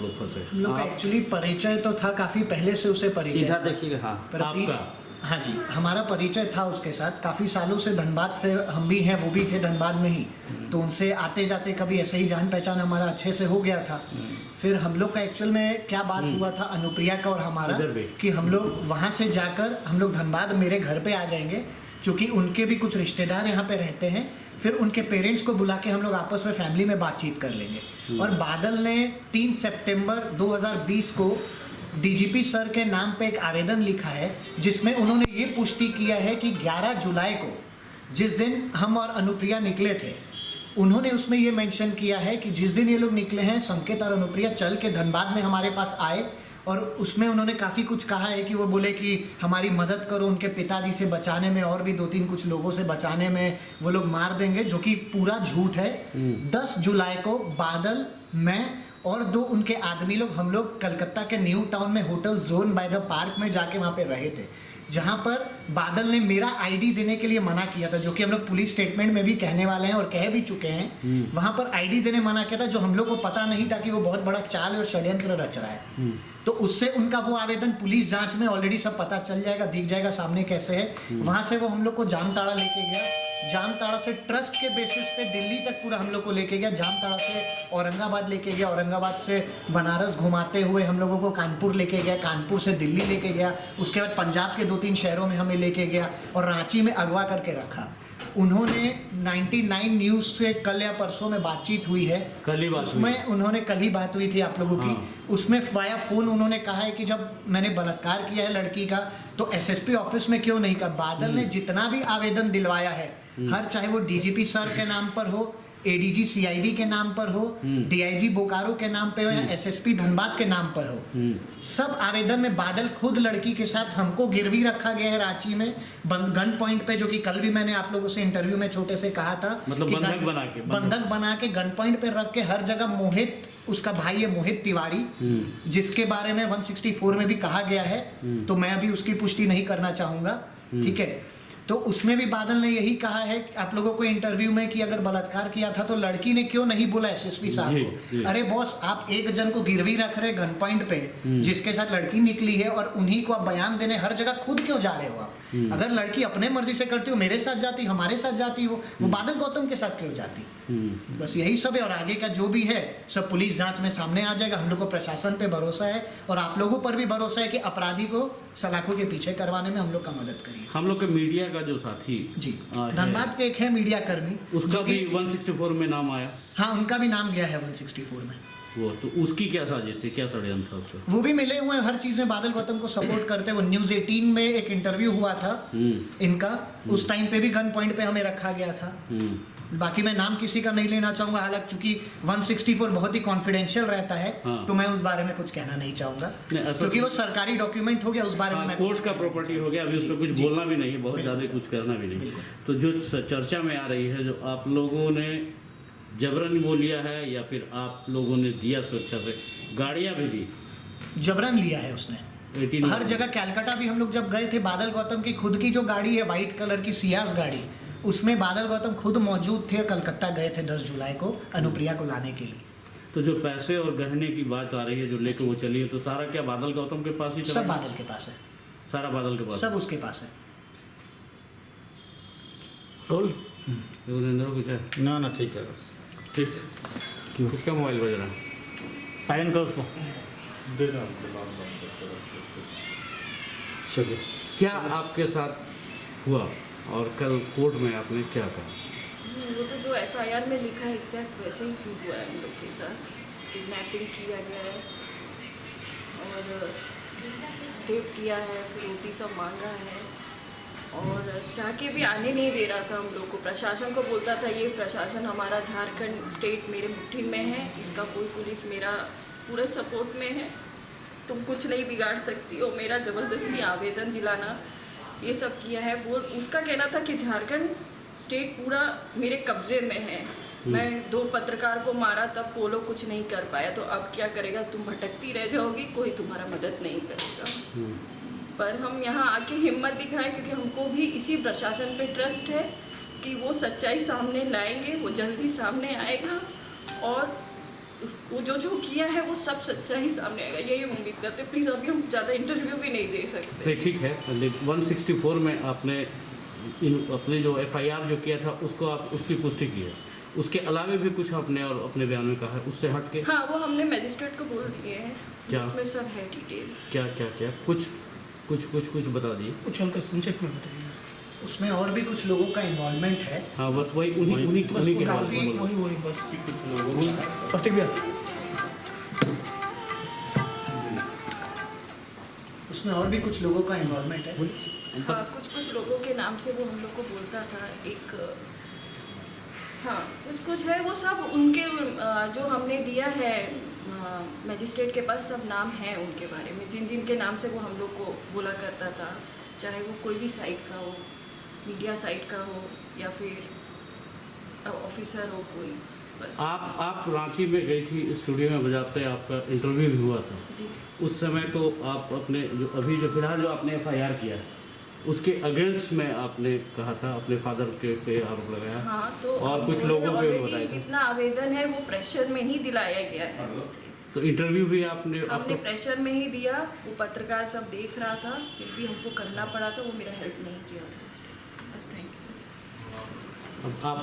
आप लोग फंसे? हम लोग का एक्चुअली परिचय तो था काफ़ी पहले से, उसे परिचय सीधा था। देखिएगा। हाँ, पर आपका? हाँ जी, हमारा परिचय था उसके साथ काफ़ी सालों से। धनबाद से हम भी हैं, वो भी थे धनबाद में ही, तो उनसे आते जाते कभी ऐसे ही जान पहचान हमारा अच्छे से हो गया था। फिर हम लोग का एक्चुअल में क्या बात हुआ था अनुप्रिया का और हमारा, इधर भी। कि हम लोग वहाँ से जाकर हम लोग धनबाद मेरे घर पे आ जाएंगे, क्योंकि उनके भी कुछ रिश्तेदार यहाँ पे रहते हैं। फिर उनके पेरेंट्स को बुला के हम लोग आपस में फैमिली में बातचीत कर लेंगे। और बादल ने 3 सितंबर 2020 को डीजीपी सर के नाम पे एक आवेदन लिखा है, जिसमें उन्होंने ये पुष्टि किया है कि 11 जुलाई को जिस दिन हम और अनुप्रिया निकले थे, उन्होंने उसमें ये मेंशन किया है कि जिस दिन ये लोग निकले हैं संकेत और अनुप्रिया चल के धनबाद में हमारे पास आए। और उसमें उन्होंने काफ़ी कुछ कहा है कि वो बोले कि हमारी मदद करो उनके पिताजी से बचाने में, और भी 2-3 कुछ लोगों से बचाने में, वो लोग मार देंगे, जो कि पूरा झूठ है। 10 जुलाई को बादल, मैं और 2 उनके आदमी लोग, हम लोग कलकत्ता के न्यू टाउन में hotel zone by the park में जाके वहाँ पे रहे थे, जहाँ पर बादल ने मेरा आईडी देने के लिए मना किया था, जो कि हम लोग पुलिस स्टेटमेंट में भी कहने वाले हैं और कह भी चुके हैं। वहाँ पर आईडी देने मना किया था, जो हम लोग को पता नहीं था कि वो बहुत बड़ा चाल और षड्यंत्र रच रहा है। तो उससे उनका वो आवेदन पुलिस जांच में ऑलरेडी सब पता चल जाएगा, दिख जाएगा सामने कैसे है। वहाँ से वो हम लोग को जामताड़ा लेके गया, जामताड़ा से ट्रस्ट के बेसिस पे दिल्ली तक पूरा हम लोग को लेके गया, जामताड़ा से औरंगाबाद लेके गया, औरंगाबाद से बनारस घुमाते हुए हम लोगों को कानपुर लेके गया, कानपुर से दिल्ली लेके गया, उसके बाद पंजाब के 2-3 शहरों में हमें लेके गया और रांची में अगवा करके रखा। उन्होंने 99 न्यूज़ से कल या परसों में बातचीत हुई है, कल ही बात हुई। उसमें उन्होंने कल ही बात हुई थी आप लोगों की। उसमें वाया फोन उन्होंने कहा है कि जब मैंने बलात्कार किया है लड़की का, तो एसएसपी ऑफिस में क्यों नहीं कहा। बादल ने जितना भी आवेदन दिलवाया है, हर चाहे वो डीजीपी सर के नाम पर हो, एडीजी सीआईडी के नाम पर हो, डीआईजी बोकारो के नाम पे हो, या एसएसपी धनबाद के नाम पर हो, सब आवेदन में बादल खुद लड़की के साथ, हमको गिरवी रखा गया है रांची में गन पॉइंट पे, जो कि कल भी मैंने आप लोगों से इंटरव्यू में छोटे से कहा था, मतलब बंधक बना के गन पॉइंट पे रख के हर जगह। मोहित, उसका भाई है मोहित तिवारी, जिसके बारे में 164 में भी कहा गया है, तो मैं अभी उसकी पुष्टि नहीं करना चाहूंगा, ठीक है। तो उसमें भी बादल ने यही कहा है आप लोगों को इंटरव्यू में कि अगर बलात्कार किया था तो लड़की ने क्यों नहीं बोला एसएसपी साहब को। अरे बॉस, आप एक जन को गिरवी रख रहे गन पॉइंट पे, जिसके साथ लड़की निकली है, और उन्हीं को आप बयान देने हर जगह खुद क्यों जा रहे हो आप? अगर लड़की अपने मर्जी से करती हो, मेरे साथ जाती, हमारे साथ जाती हो, वो बादल गौतम के साथ क्यों जाती? बस यही सब है। और आगे का जो भी है सब पुलिस जांच में सामने आ जाएगा। हम लोग को प्रशासन पे भरोसा है और आप लोगों पर भी भरोसा है कि अपराधी को सलाखों के पीछे करवाने में हम लोग का मदद करिए। हम लोग के मीडिया का जो साथी जी धनबाद के एक है मीडिया कर्मी, उसका भी 164 में नाम आया। हाँ, उनका भी नाम गया है 164 में। वो तो उसकी क्या साजिश थी, क्या षड्यंत्र था उसका? वो भी मिले हुए हैं हर चीज में बादल गौतम को सपोर्ट करते। वो न्यूज़ 18 में एक इंटरव्यू हुआ था इनका, उस टाइम पे भी गन पॉइंट पे हमें रखा गया था। बाकी मैं नाम किसी का नहीं लेना चाहूंगा, हालांकि चूंकि 164 बहुत ही कॉन्फिडेंशियल रहता है, तो मैं उस बारे में कुछ कहना नहीं चाहूंगा, क्योंकि वो सरकारी डॉक्यूमेंट हो गया, उस बारे में मैं कोर्ट का प्रॉपर्टी हो गया, अभी उस पर कुछ बोलना भी नहीं है, बहुत ज़्यादा कुछ करना भी नहीं। तो जो चर्चा में आ रही है, जो आप लोगों ने जबरन वो लिया है या फिर आप लोगों ने दिया स्वेच्छा से, गाड़ियाँ भी दी? जबरन लिया है उसने, हर जगह। कैलकाटा भी हम लोग जब गए थे, बादल गौतम की खुद की जो गाड़ी है व्हाइट कलर की सियाज गाड़ी, उसमें बादल गौतम खुद मौजूद थे। कलकत्ता गए थे 10 जुलाई को अनुप्रिया को लाने के लिए। तो जो पैसे और गहने की बात आ रही है जो लेके वो चली है, तो सारा क्या बादल गौतम के पास ही चला? सब बादल के पास है, सारा बादल के पास, सब उसके पास है। रोल कुछ है? ना ठीक है, बस ठीक। किसका मोबाइल बज रहा है? साइलेंट करो उसको। चलिए, क्या आपके साथ हुआ और कल कोर्ट में आपने क्या कहा? वो तो जो एफआईआर में लिखा है एग्जैक्ट वैसे ही चीज़ हुआ है हम लोग के साथ। किडनैपिंग किया गया है और रेप किया है, फिर रोटी सब मांग रहा है और चाह के भी आने नहीं दे रहा था हम लोग को। प्रशासन को बोलता था ये प्रशासन हमारा झारखंड स्टेट मेरे मुट्ठी में है, इसका कोई पुलिस मेरा पूरे सपोर्ट में है, तुम कुछ नहीं बिगाड़ सकती हो। मेरा ज़बरदस्ती आवेदन दिलाना ये सब किया है। वो उसका कहना था कि झारखंड स्टेट पूरा मेरे कब्जे में है, मैं 2 पत्रकार को मारा तब वो लोग कुछ नहीं कर पाया, तो अब क्या करेगा, तुम भटकती रह जाओगी, कोई तुम्हारा मदद नहीं करेगा। पर हम यहाँ आके हिम्मत दिखाएं क्योंकि हमको भी इसी प्रशासन पे ट्रस्ट है कि वो सच्चाई सामने लाएंगे, वो जल्दी सामने आएगा और वो जो किया है वो सब सच्चा ही सामने आएगा, यही उम्मीद करते। प्लीज़ अभी हम ज़्यादा इंटरव्यू भी नहीं दे सकते। नहीं ठीक है, 164 में आपने अपने जो FIR जो किया था उसको आप उसकी पुष्टि की है, उसके अलावा भी कुछ आपने और अपने बयान में कहा है उससे हट के? हाँ, वो हमने मजिस्ट्रेट को बोल दिए हैं, क्या? उसमें सब है डिटेल। क्या कुछ बता दिए। कुछ हल्का संक्षेप में बताइए। उसमें और भी कुछ लोगों का इन्वॉल्वमेंट है। हाँ बस वही उन्हीं के हवाले काफी- से बोलो। वही बस प्रतीक भैया। उसमें और भी कुछ लोगों का इन्वॉल्वमेंट है। हाँ, कुछ लोगों के नाम से वो हम लोग को बोलता था। एक हाँ, कुछ है, वो सब उनके जो हमने दिया है मजिस्ट्रेट के पास सब नाम है उनके बारे में, जिन के नाम से वो हम लोग को बोला करता था, चाहे वो कोई भी साइड का हो, मीडिया साइड का हो या फिर ऑफिसर हो कोई। बस आप रांची में गई थी, स्टूडियो में बजाते आपका इंटरव्यू भी हुआ था। जी। उस समय तो आप अपने जो फिलहाल जो आपने FIR किया है उसके अगेंस्ट में आपने कहा था, अपने फादर के पे आरोप लगाया। हाँ, तो और कुछ लोगों पे भी बताया था। जितना आवेदन है वो प्रेशर में ही दिलाया गया है। तो इंटरव्यू भी आपने हमने प्रेशर में ही दिया, वो पत्रकार सब देख रहा था, फिर भी हमको करना पड़ा था, वो मेरा हेल्प नहीं किया था। बस थैंक यू। आप